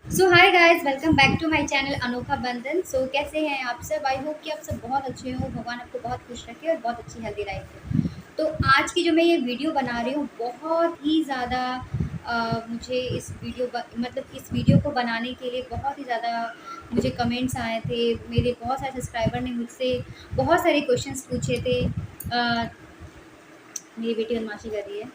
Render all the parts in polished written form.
So hi guys, welcome back to my channel Anokha Bandhan. कैसे हैं आप सब? आई होप कि आप सब बहुत अच्छे हो। भगवान आपको बहुत खुश रखे और बहुत अच्छी हेल्दी लाइफ दे। तो आज की जो मैं ये वीडियो बना रही हूँ, बहुत ही ज़्यादा मुझे मतलब इस वीडियो को बनाने के लिए बहुत ही ज़्यादा मुझे कमेंट्स आए थे। मेरे बहुत सारे सब्सक्राइबर ने मुझसे बहुत सारे क्वेश्चंस पूछे थे। मेरी बेटी बदमाशी कर रही है।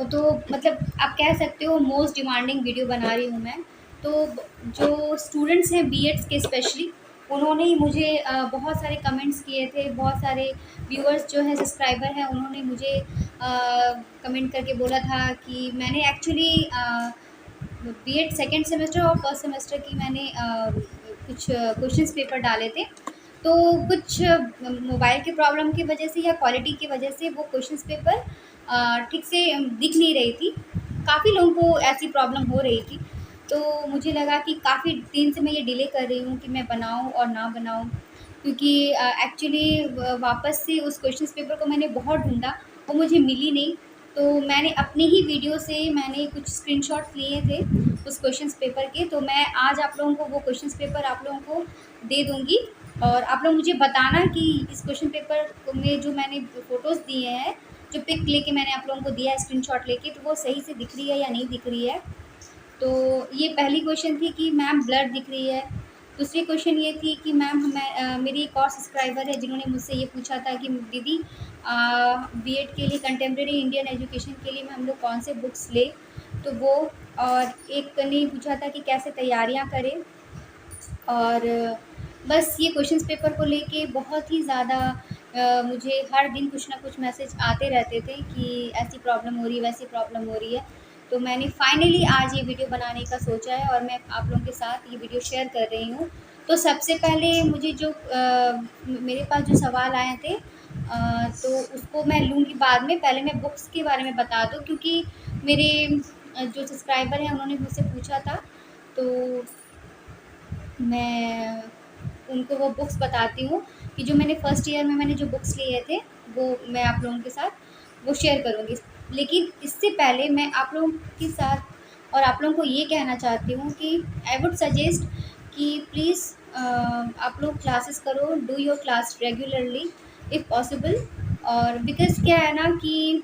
तो मतलब आप कह सकते हो मोस्ट डिमांडिंग वीडियो बना रही हूँ मैं। तो जो स्टूडेंट्स हैं बीएड्स के स्पेशली, उन्होंने ही मुझे बहुत सारे कमेंट्स किए थे। बहुत सारे व्यूअर्स जो हैं, सब्सक्राइबर हैं, उन्होंने मुझे कमेंट करके बोला था कि मैंने एक्चुअली बीएड सेकेंड सेमेस्टर और फर्स्ट सेमेस्टर की मैंने कुछ क्वेश्चंस पेपर डाले थे। तो कुछ मोबाइल की प्रॉब्लम की वजह से या क्वालिटी की वजह से वो क्वेश्चंस पेपर ठीक से दिख नहीं रही थी। काफ़ी लोगों को ऐसी प्रॉब्लम हो रही थी। तो मुझे लगा कि काफ़ी दिन से मैं ये डिले कर रही हूँ कि मैं बनाऊँ और ना बनाऊँ, क्योंकि एक्चुअली वापस से उस क्वेश्चंस पेपर को मैंने बहुत ढूँढा, वो मुझे मिली नहीं। तो मैंने अपनी ही वीडियो से मैंने कुछ स्क्रीनशॉट्स लिए थे उस क्वेश्चंस पेपर के। तो मैं आज आप लोगों को वो क्वेश्चंस पेपर आप लोगों को दे दूँगी, और आप लोग मुझे बताना कि इस क्वेश्चन पेपर में जो मैंने फ़ोटोज़ दिए हैं, जो पिक लेके मैंने आप लोगों को दिया है स्क्रीनशॉट लेके, तो वो सही से दिख रही है या नहीं दिख रही है। तो ये पहली क्वेश्चन थी कि मैम ब्लर दिख रही है। दूसरी क्वेश्चन ये थी कि मैम मेरी एक और सब्सक्राइबर है जिन्होंने मुझसे ये पूछा था कि दीदी बीएड के लिए कंटेम्प्रेरी इंडियन एजुकेशन के लिए हम लोग कौन से बुक्स लें, तो वो। और एक ने पूछा था कि कैसे तैयारियां करें। और बस ये क्वेश्चंस पेपर को लेके बहुत ही ज़्यादा मुझे हर दिन कुछ ना कुछ मैसेज आते रहते थे कि ऐसी प्रॉब्लम हो रही है, वैसी प्रॉब्लम हो रही है। तो मैंने फाइनली आज ये वीडियो बनाने का सोचा है और मैं आप लोगों के साथ ये वीडियो शेयर कर रही हूँ। तो सबसे पहले मुझे जो मेरे पास जो सवाल आए थे, तो उसको मैं लूँगी बाद में। पहले मैं बुक्स के बारे में बता दूँ, क्योंकि मेरे जो सब्सक्राइबर हैं उन्होंने मुझसे पूछा था। तो मैं उनको वो बुक्स बताती हूँ कि जो मैंने फर्स्ट ईयर में मैंने जो बुक्स लिए थे, वो मैं आप लोगों के साथ वो शेयर करूँगी। लेकिन इससे पहले मैं आप लोगों के साथ और आप लोगों को ये कहना चाहती हूँ कि आई वुड सजेस्ट कि प्लीज़ आप लोग क्लासेस करो, do your class regularly if possible. और बिकॉज़ क्या है ना कि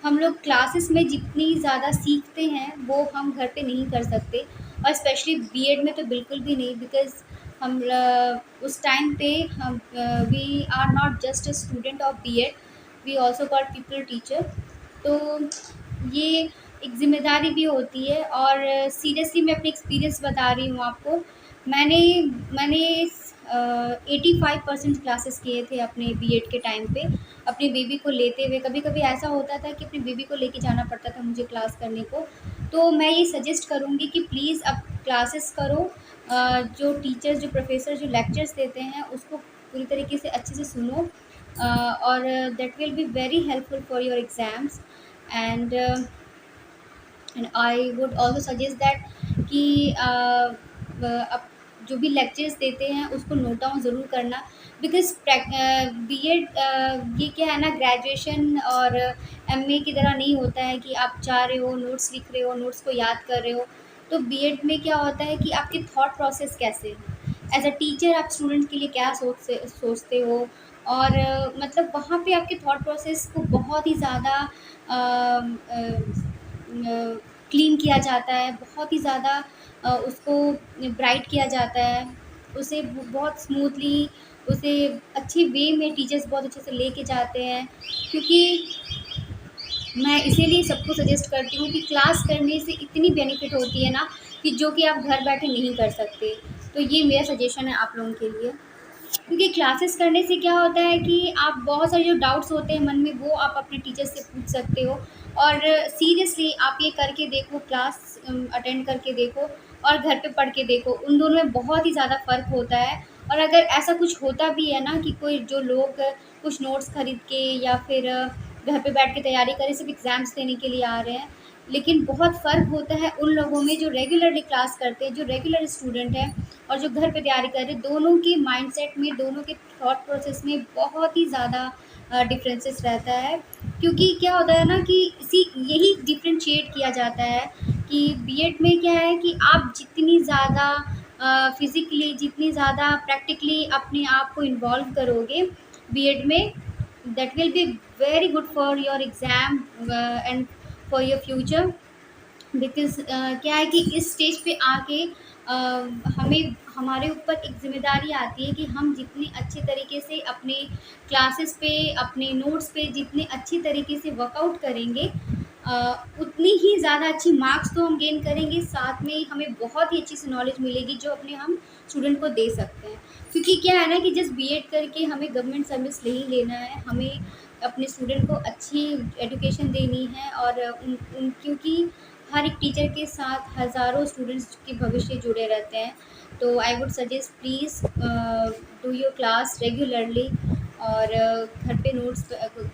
हम लोग क्लासेस में जितनी ज़्यादा सीखते हैं वो हम घर पे नहीं कर सकते, और स्पेशली बीएड में तो बिल्कुल भी नहीं। बिकॉज़ हम उस टाइम पे हम we are not just a student of BEd, we also got people teacher. तो ये एक ज़िम्मेदारी भी होती है। और सीरियसली मैं अपनी एक्सपीरियंस बता रही हूँ आपको। मैंने मैंने 85% क्लासेस किए थे अपने बीएड के टाइम पे, अपनी बेबी को लेते हुए। कभी-कभी ऐसा होता था कि अपनी बेबी को लेके जाना पड़ता था मुझे क्लास करने को। तो मैं ये सजेस्ट करूँगी कि प्लीज़ आप क्लासेस करो। जो टीचर्स, जो प्रोफ़ेसर जो लेक्चर्स देते हैं उसको पूरी तरीके से अच्छे से सुनो, और that will be very helpful for your exams. And I would also suggest that कि अब जो भी लेक्चर्स देते हैं उसको नोट डाउन ज़रूर करना। बिकॉज बी एड ये क्या है ना, ग्रेजुएशन और एमए की तरह नहीं होता है कि आप जा रहे हो, नोट्स लिख रहे हो, नोट्स को याद कर रहे हो। तो बीएड में क्या होता है कि आपके थॉट प्रोसेस कैसे एज अ टीचर आप स्टूडेंट के लिए क्या सोचते हो। और मतलब वहाँ पे आपके थॉट प्रोसेस को बहुत ही ज़्यादा क्लीन किया जाता है, बहुत ही ज़्यादा उसको ब्राइट किया जाता है, उसे बहुत स्मूथली, उसे अच्छे वे में टीचर्स बहुत अच्छे से लेके जाते हैं। क्योंकि मैं इसीलिए सबको सजेस्ट करती हूँ कि क्लास करने से इतनी बेनिफिट होती है ना, कि जो कि आप घर बैठे नहीं कर सकते। तो ये मेरा सजेशन है आप लोगों के लिए। क्योंकि क्लासेस करने से क्या होता है कि आप बहुत सारे जो डाउट्स होते हैं मन में, वो आप अपने टीचर से पूछ सकते हो। और सीरियसली आप ये करके देखो, क्लास अटेंड करके देखो और घर पे पढ़ के देखो, उन दोनों में बहुत ही ज़्यादा फ़र्क होता है। और अगर ऐसा कुछ होता भी है ना कि कोई जो लोग कुछ नोट्स खरीद के या फिर घर पे बैठ के तैयारी करें, सिर्फ एग्ज़ाम्स देने के लिए आ रहे हैं, लेकिन बहुत फ़र्क होता है उन लोगों में जो रेगुलरली क्लास करते हैं, जो रेगुलर स्टूडेंट हैं, और जो घर पे तैयारी कर रहे हैं। दोनों के माइंडसेट में, दोनों के थॉट प्रोसेस में बहुत ही ज़्यादा डिफरेंसेस रहता है। क्योंकि क्या होता है ना कि इसी यही डिफरेंशिएट किया जाता है कि बीएड में क्या है कि आप जितनी ज़्यादा फिज़िकली, जितनी ज़्यादा प्रैक्टिकली अपने आप को इन्वॉल्व करोगे बीएड में, that will be very good for your exam and for your future. Because क्या है कि इस स्टेज पे आके हमें हमारे ऊपर एक ज़िम्मेदारी आती है कि हम जितने अच्छे तरीके से अपने क्लासेस पे, अपने नोट्स पे जितने अच्छी तरीके से वर्कआउट करेंगे, उतनी ही ज़्यादा अच्छी मार्क्स तो हम गेन करेंगे, साथ में हमें बहुत ही अच्छी सी नॉलेज मिलेगी जो अपने हम स्टूडेंट को दे सकते हैं। क्योंकि क्या है ना कि जस्ट बीएड करके हमें गवर्नमेंट सर्विस नहीं लेना है, हमें अपने स्टूडेंट को अच्छी एजुकेशन देनी है। और क्योंकि हर एक टीचर के साथ हज़ारों स्टूडेंट्स के भविष्य जुड़े रहते हैं। तो I would suggest please do your class regularly. और घर पे नोट्स,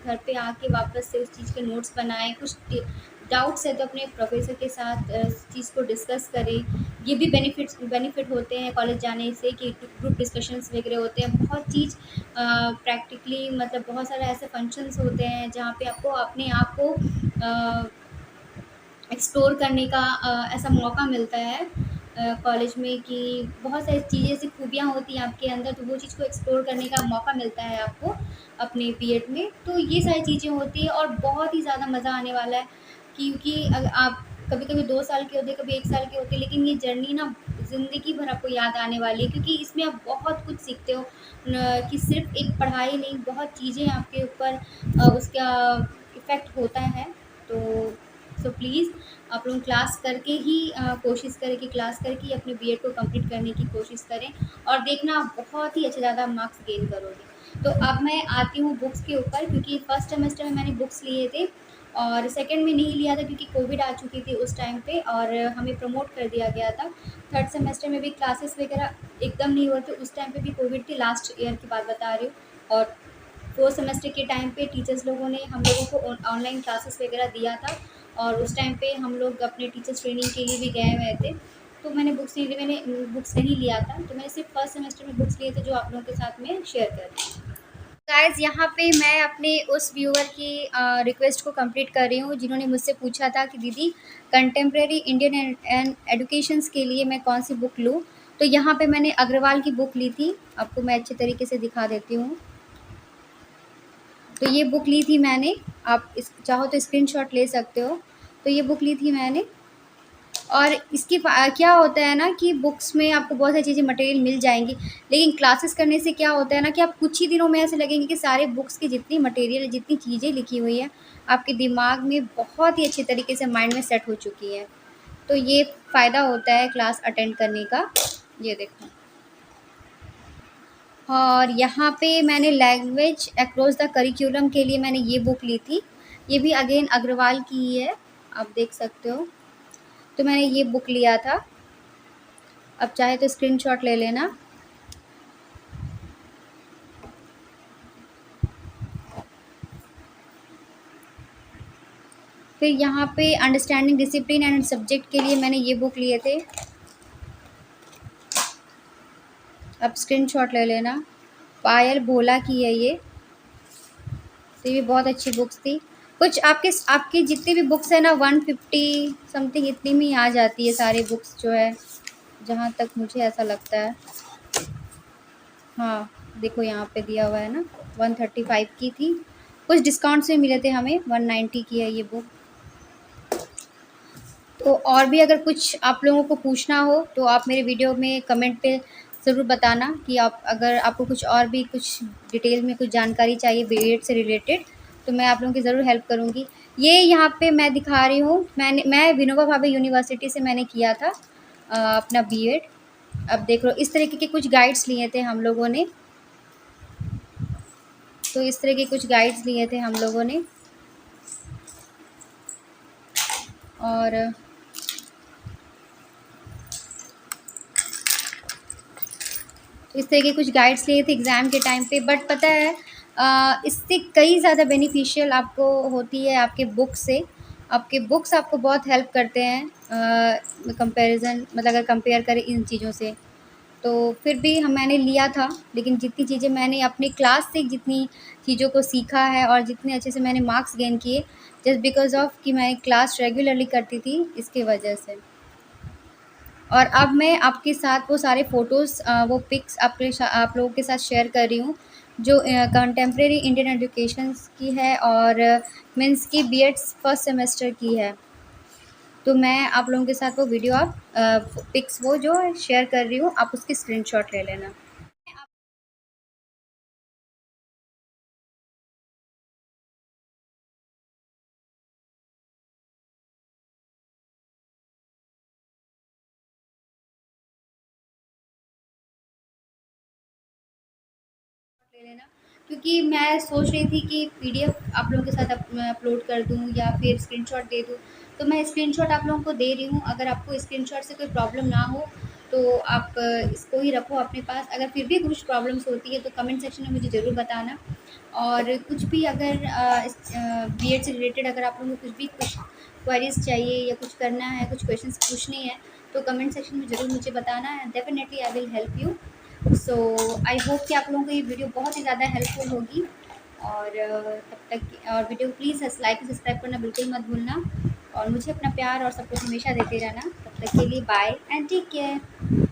घर पे आके वापस से उस चीज़ के नोट्स बनाएं। कुछ डाउट्स है तो अपने प्रोफेसर के साथ इस चीज़ को डिस्कस करें। ये भी बेनिफिट होते हैं कॉलेज जाने से कि ग्रुप डिस्कशंस वगैरह होते हैं, बहुत चीज़ प्रैक्टिकली, मतलब बहुत सारे ऐसे फंक्शंस होते हैं जहाँ पे आपको अपने आप को एक्सप्लोर करने का ऐसा मौका मिलता है कॉलेज में, कि बहुत सारी चीज़ें ऐसी खूबियाँ होती हैं आपके अंदर, तो वो चीज़ को एक्सप्लोर करने का मौका मिलता है आपको अपने बीएड में। तो ये सारी चीज़ें होती हैं और बहुत ही ज़्यादा मज़ा आने वाला है। क्योंकि आप कभी कभी 2 साल के होते हैं, कभी 1 साल के होते हैं, लेकिन ये जर्नी ना ज़िंदगी भर आपको याद आने वाली है, क्योंकि इसमें आप बहुत कुछ सीखते हो। कि सिर्फ एक पढ़ाई नहीं, बहुत चीज़ें आपके ऊपर उसका इफ़ेक्ट होता है। तो सो प्लीज़ आप लोग क्लास करके ही कोशिश करें कि क्लास करके ही अपने बीएड को कंप्लीट करने की कोशिश करें, और देखना आप बहुत ही अच्छे ज़्यादा मार्क्स गेन करोगे। तो अब मैं आती हूँ बुक्स के ऊपर, क्योंकि फर्स्ट सेमेस्टर में मैंने बुक्स लिए थे और सेकंड में नहीं लिया था क्योंकि कोविड आ चुकी थी उस टाइम पे और हमें प्रमोट कर दिया गया था। थर्ड सेमेस्टर में भी क्लासेस वगैरह एकदम नहीं हुए थे, उस टाइम पे भी कोविड थी, लास्ट ईयर की बात बता रही हूँ। और फोर्थ सेमेस्टर के टाइम पे टीचर्स लोगों ने हम लोगों को ऑनलाइन क्लासेस वगैरह दिया था, और उस टाइम पे हम लोग अपने टीचर्स ट्रेनिंग के लिए भी गए हुए थे। तो मैंने बुक्स नहीं लिया था, तो मैंने सिर्फ फर्स्ट सेमेस्टर में बुक्स लिए थे जो आप लोगों के साथ में शेयर कर रही हूँ। गाइज़, यहाँ पे मैं अपने उस व्यूअर की रिक्वेस्ट को कंप्लीट कर रही हूँ जिन्होंने मुझसे पूछा था कि दीदी कंटेम्प्रेरी इंडियन एंड एडुकेशंस के लिए मैं कौन सी बुक लूँ। तो यहाँ पे मैंने अग्रवाल की बुक ली थी, आपको मैं अच्छे तरीके से दिखा देती हूँ। तो ये बुक ली थी मैंने, आप इस चाहो तो स्क्रीनशॉट ले सकते हो। तो ये बुक ली थी मैंने, और इसकी क्या होता है ना कि बुक्स में आपको बहुत सारी चीज़ें मटेरियल मिल जाएंगी, लेकिन क्लासेस करने से क्या होता है ना कि आप कुछ ही दिनों में ऐसे लगेंगे कि सारे बुक्स की जितनी मटेरियल, जितनी चीज़ें लिखी हुई हैं आपके दिमाग में बहुत ही अच्छे तरीके से माइंड में सेट हो चुकी है। तो ये फ़ायदा होता है क्लास अटेंड करने का। ये देखो, और यहाँ पे मैंने लैंग्वेज अक्रॉस द करिकुलम के लिए मैंने ये बुक ली थी। ये भी अगेन अग्रवाल की ही है, आप देख सकते हो। तो मैंने ये बुक लिया था, अब चाहे तो स्क्रीनशॉट ले लेना। फिर यहाँ पे अंडरस्टैंडिंग डिसिप्लिन एंड सब्जेक्ट के लिए मैंने ये बुक लिए थे, अब स्क्रीनशॉट ले लेना। पायल भोला की है ये, तो ये भी बहुत अच्छी बुक्स थी। कुछ आपके आपके जितने भी बुक्स है ना 150 समथिंग इतनी में ही आ जाती है सारी बुक्स जो है, जहाँ तक मुझे ऐसा लगता है। हाँ देखो यहाँ पे दिया हुआ है ना, 135 की थी, कुछ डिस्काउंट से मिले थे हमें, 190 की है ये बुक। तो और भी अगर कुछ आप लोगों को पूछना हो तो आप मेरे वीडियो में कमेंट पे ज़रूर बताना कि आप, अगर आपको कुछ और भी कुछ डिटेल में कुछ जानकारी चाहिए बीएड से रिलेटेड, तो मैं आप लोगों की ज़रूर हेल्प करूँगी। ये यहाँ पे मैं दिखा रही हूँ, मैं विनोबा भावे यूनिवर्सिटी से मैंने किया था अपना बीएड। अब देख लो, इस तरीके के कुछ गाइड्स लिए थे हम लोगों ने, तो इस तरह के कुछ गाइड्स लिए थे हम लोगों ने। और तो इस तरह के कुछ गाइड्स लिए थे एग्ज़ाम के टाइम पे। बट पता है इससे कई ज़्यादा बेनिफिशियल आपको होती है आपके बुक से। आपके बुक्स आपको बहुत हेल्प करते हैं कंपैरिजन, मतलब अगर कंपेयर करें इन चीज़ों से। तो फिर भी हम मैंने लिया था, लेकिन जितनी चीज़ें मैंने अपनी क्लास से जितनी चीज़ों को सीखा है और जितने अच्छे से मैंने मार्क्स गेन किए, जस्ट बिकॉज़ ऑफ कि मैं क्लास रेगुलरली करती थी, इसकी वजह से। और अब मैं आपके साथ वो सारे फ़ोटोज़ वो पिक्स आप लोगों के साथ शेयर कर रही हूँ, जो कंटेम्प्रेरी इंडियन एजुकेशंस की है और मीन्स की बीएड्स फर्स्ट सेमेस्टर की है। तो मैं आप लोगों के साथ वो वीडियो आप पिक्स वो जो शेयर कर रही हूँ, आप उसकी स्क्रीनशॉट ले लेना। आप ले लेना, क्योंकि मैं सोच रही थी कि पीडीएफ आप लोगों के साथ अपलोड कर दूँ या फिर स्क्रीनशॉट दे दूँ। तो मैं स्क्रीनशॉट आप लोगों को दे रही हूँ, अगर आपको स्क्रीनशॉट से कोई प्रॉब्लम ना हो तो आप इसको ही रखो अपने पास। अगर फिर भी कुछ प्रॉब्लम्स होती है तो कमेंट सेक्शन में मुझे ज़रूर बताना। और कुछ भी अगर बीएड से रिलेटेड अगर आप लोगों को कुछ क्वेरीज चाहिए या कुछ करना है, कुछ क्वेश्चंस पूछनी है, तो कमेंट सेक्शन में ज़रूर मुझे बताना है। Definitely I will help you. So I hope कि आप लोगों को ये वीडियो बहुत ही ज़्यादा हेल्पफुल होगी। और तब तक और वीडियो को प्लीज़ लाइक सब्सक्राइब करना बिल्कुल मत भूलना, और मुझे अपना प्यार और सपोर्ट हमेशा देते रहना। तब तक के लिए बाय एंड टेक केयर।